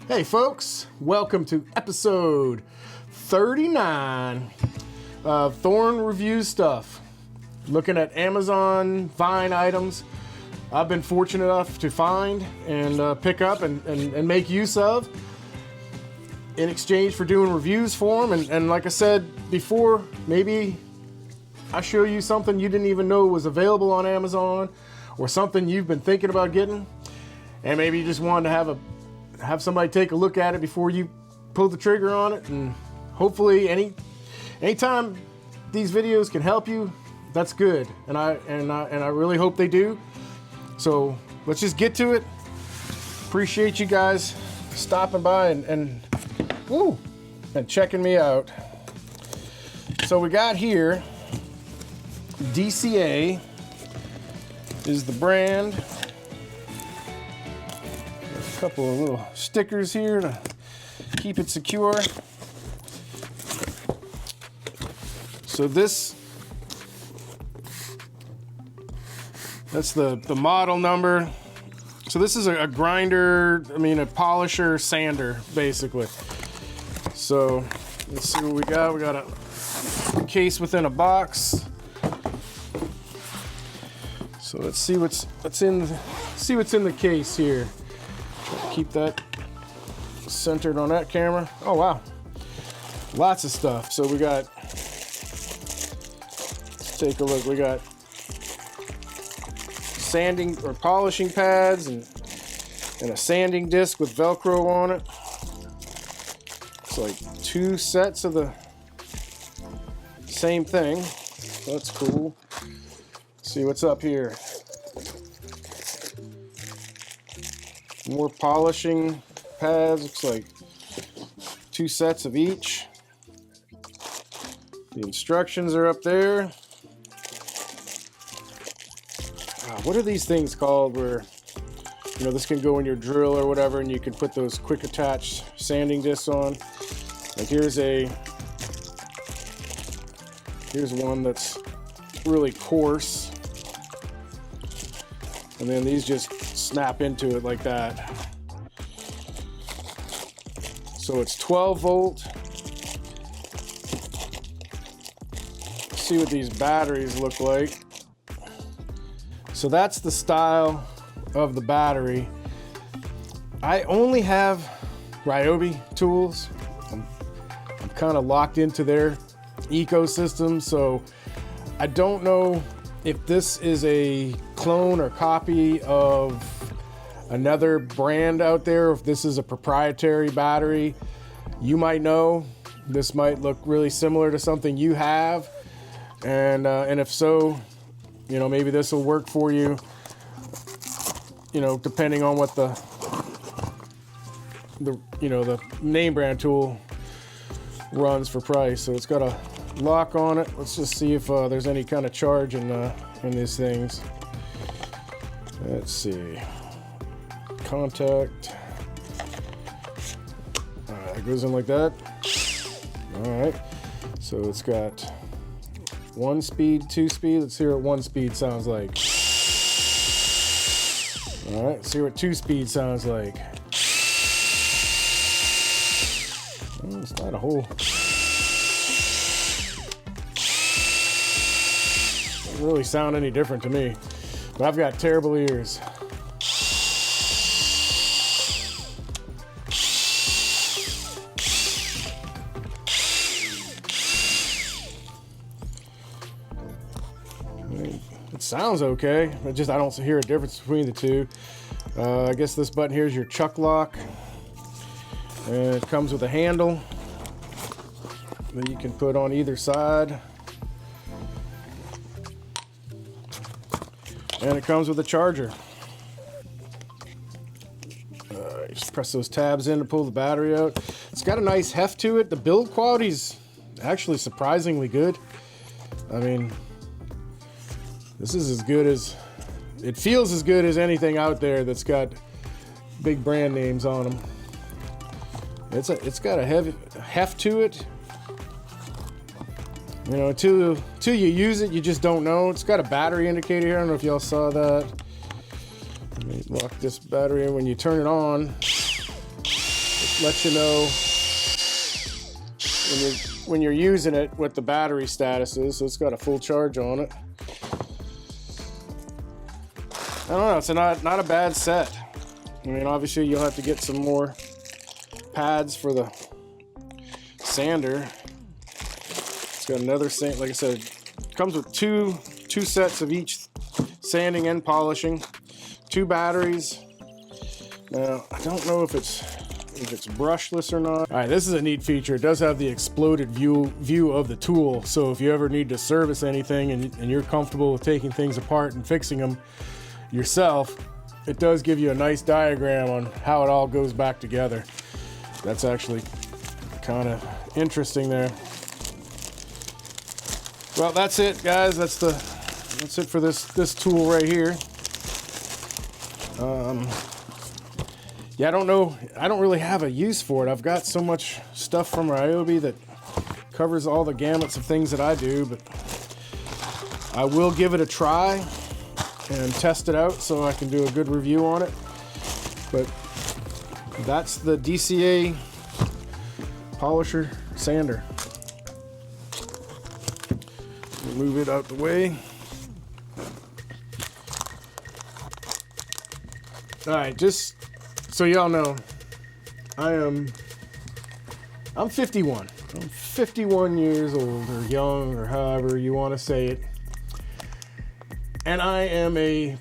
Hey folks, welcome to episode 39 of Thorn Review Stuff. Looking at Amazon Vine items I've been fortunate enough to find and pick up and make use of in exchange for doing reviews for them. And like I said before, maybe I show you something you didn't even know was available on Amazon, or something you've been thinking about getting, and maybe you just wanted to have somebody take a look at it before you pull the trigger on it. And hopefully anytime these videos can help you, that's good, and I really hope they do. So let's just get to it. Appreciate you guys stopping by and checking me out. So we got here, DCA is the brand. There's a couple of little stickers here to keep it secure. So that's the model number. So this is a grinder, a polisher sander, basically. So let's see what we got. We got a case within a box. So let's see what's in the case here. Keep that centered on that camera. Oh wow, lots of stuff. So we got, let's take a look. We got sanding or polishing pads and a sanding disc with Velcro on it. It's like 2 sets of the same thing. That's cool. Let's see what's up here. More polishing pads. Looks like 2 sets of each. The instructions are up there. What are these things called where, this can go in your drill or whatever, and you can put those quick attach sanding discs on? Like here's one that's really coarse, and then these just snap into it like that. So it's 12 volt. Let's see what these batteries look like. So that's the style of the battery. I only have Ryobi tools. I'm kind of locked into their ecosystem, so I don't know if this is a clone or copy of another brand out there, if this is a proprietary battery. You might know. This might look really similar to something you have, and if so, maybe this will work for you, depending on what the name brand tool runs for price. So it's got a lock on it. Let's just see if there's any kind of charge in these things. Let's see. Contact. It goes in like that. All right. So it's got 1 speed, 2 speed. Let's hear what 1 speed sounds like. All right, let's see what 2 speed sounds like. Oh, it's not a whole. Doesn't really sound any different to me, but I've got terrible ears. It sounds okay. I don't hear a difference between the two. I guess this button here is your chuck lock, and it comes with a handle that you can put on either side, and it comes with a charger. You just press those tabs in to pull the battery out. It's got a nice heft to it. The build quality's actually surprisingly good. This is as good as, it feels as good as anything out there that's got big brand names on them. It's got a heavy heft to it. Until you use it, you just don't know. It's got a battery indicator here. I don't know if y'all saw that. Let me lock this battery in. When you turn it on, let you know when you're using it what the battery status is. So it's got a full charge on it. I don't know, it's not a bad set. I mean, obviously you'll have to get some more pads for the sander. It's got another sand, like I said, it comes with two sets of each sanding and polishing, 2 batteries. Now, I don't know if it's brushless or not. All right, this is a neat feature. It does have the exploded view of the tool. So if you ever need to service anything and you're comfortable with taking things apart and fixing them yourself, it does give you a nice diagram on how it all goes back together. That's actually kind of interesting there. Well, that's it, guys. That's it for this tool right here. Yeah, I don't know. I don't really have a use for it. I've got so much stuff from Ryobi that covers all the gamuts of things that I do, but I will give it a try and test it out so I can do a good review on it. But that's the DCA polisher sander. Move it out the way. All right, just so y'all know, I'm 51. I'm 51 years old, or young, or however you want to say it. And I am a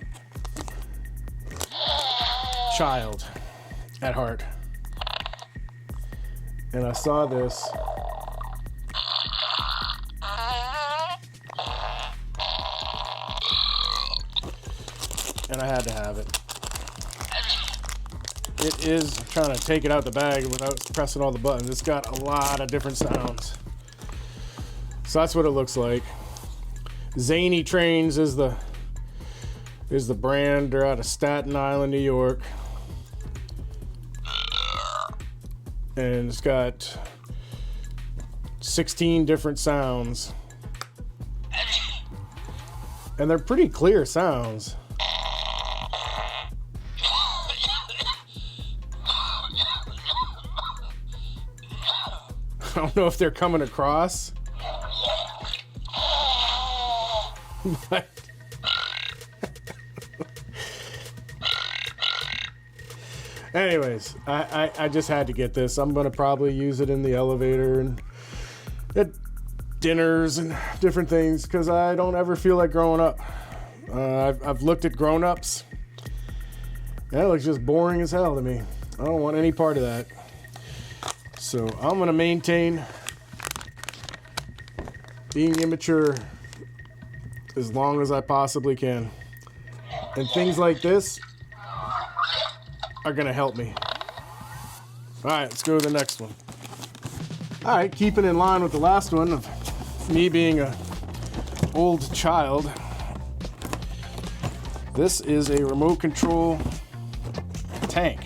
child at heart. And I saw this. And I had to have it. It is, I'm trying to take it out the bag without pressing all the buttons. It's got a lot of different sounds. So that's what it looks like. Zany Trains is the brand. They're out of Staten Island, New York. And it's got 16 different sounds. And they're pretty clear sounds. I don't know if they're coming across. But anyways, I just had to get this. I'm going to probably use it in the elevator and at dinners and different things because I don't ever feel like growing up. I've looked at grown-ups. That looks just boring as hell to me. I don't want any part of that. So I'm going to maintain being immature as long as I possibly can. And things like this are going to help me. All right, let's go to the next one. All right, keeping in line with the last one of me being an old child, this is a remote control tank.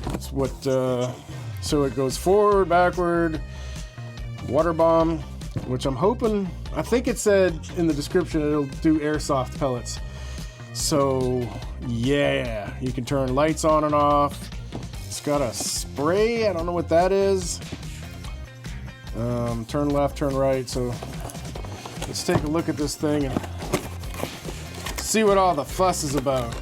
That's what, so it goes forward, backward, water bomb, which I'm hoping, I think it said in the description it'll do airsoft pellets. So yeah, you can turn lights on and off. It's got a spray, I don't know what that is. Turn left, turn right. So let's take a look at this thing and see what all the fuss is about.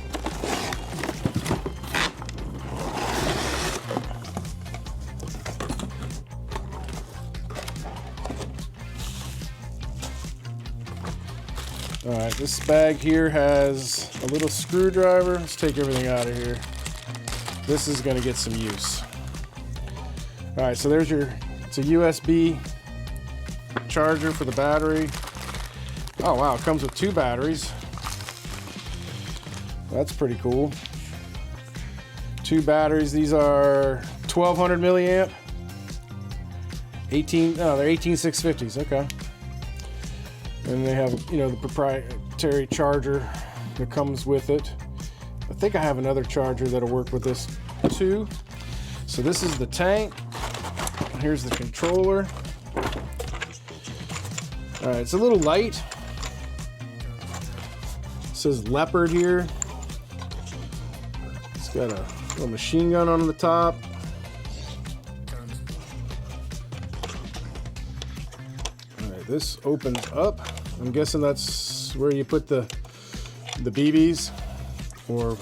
All right, this bag here has a little screwdriver. Let's take everything out of here. This is gonna get some use. All right, so there's it's a USB charger for the battery. Oh wow, it comes with 2 batteries. That's pretty cool. 2 batteries, these are 1200 milliamp. They're 18650s, okay. And they have, you know, the proprietary charger that comes with it. I think I have another charger that'll work with this too. So this is the tank. Here's the controller. All right, it's a little light. It says Leopard here. It's got a little machine gun on the top. this opens up. I'm guessing that's where you put the BBs or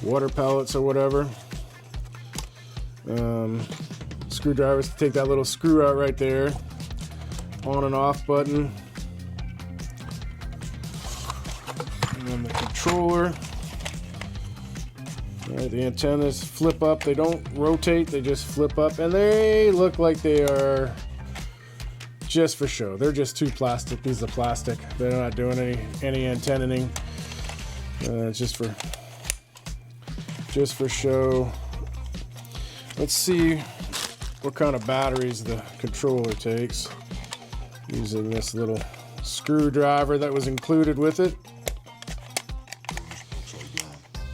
water pellets or whatever. Screwdrivers to take that little screw out right there. On and off button. And then the controller. Alright, the antennas flip up. They don't rotate, they just flip up. And they look like they are just for show. They're just two plastic pieces of plastic. They're not doing any antennaing. It's just for show. Let's see what kind of batteries the controller takes. Using this little screwdriver that was included with it.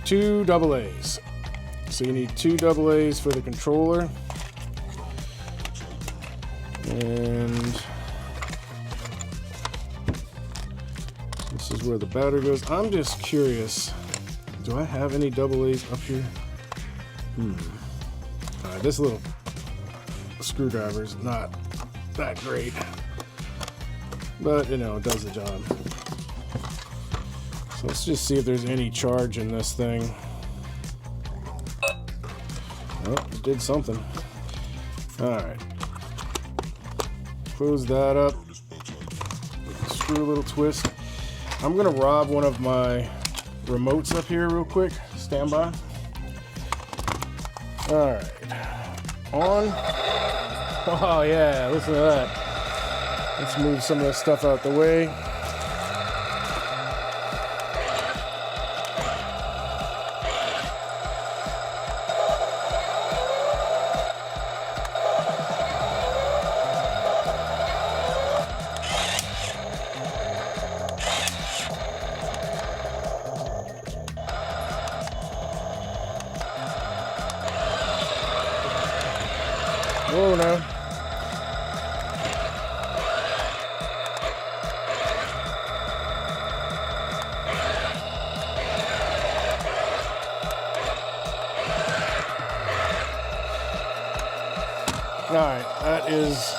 2 AA's. So you need 2 AA's for the controller. And this is where the battery goes. I'm just curious. Do I have any AA's up here? Alright, this little screwdriver is not that great. But, you know, it does the job. So let's just see if there's any charge in this thing. Oh, it did something. Alright. Close that up. Screw a little twist. I'm gonna rob one of my remotes up here real quick. Stand by. Alright. On. Oh yeah, listen to that. Let's move some of this stuff out the way. Whoa now. Alright, that is...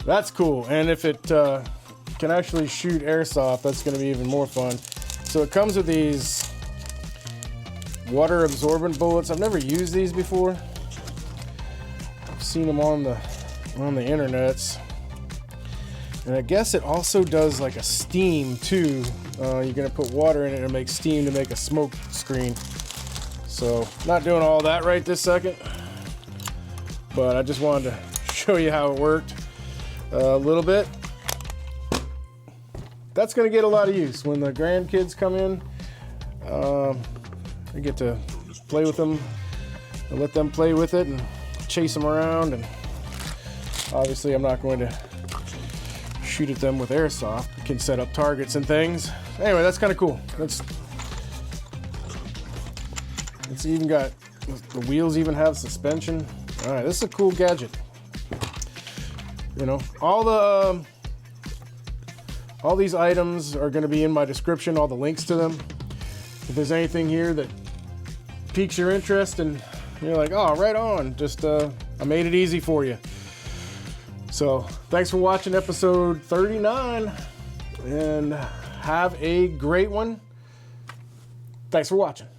That's cool. And if it can actually shoot airsoft, that's going to be even more fun. So it comes with these water absorbent bullets. I've never used these before. I've seen them on the internets. And I guess it also does like a steam too. You're gonna put water in it and make steam to make a smoke screen. So not doing all that right this second, but I just wanted to show you how it worked a little bit. That's gonna get a lot of use when the grandkids come in. I get to play with them and let them play with it and chase them around. And obviously I'm not going to shoot at them with airsoft. You can set up targets and things. Anyway, that's kind of cool. It's even got, the wheels even have suspension. All right, this is a cool gadget. You know, all these items are going to be in my description, all the links to them. If there's anything here that piques your interest and you're like, oh, right on, just I made it easy for you. So thanks for watching episode 39 and have a great one. Thanks for watching.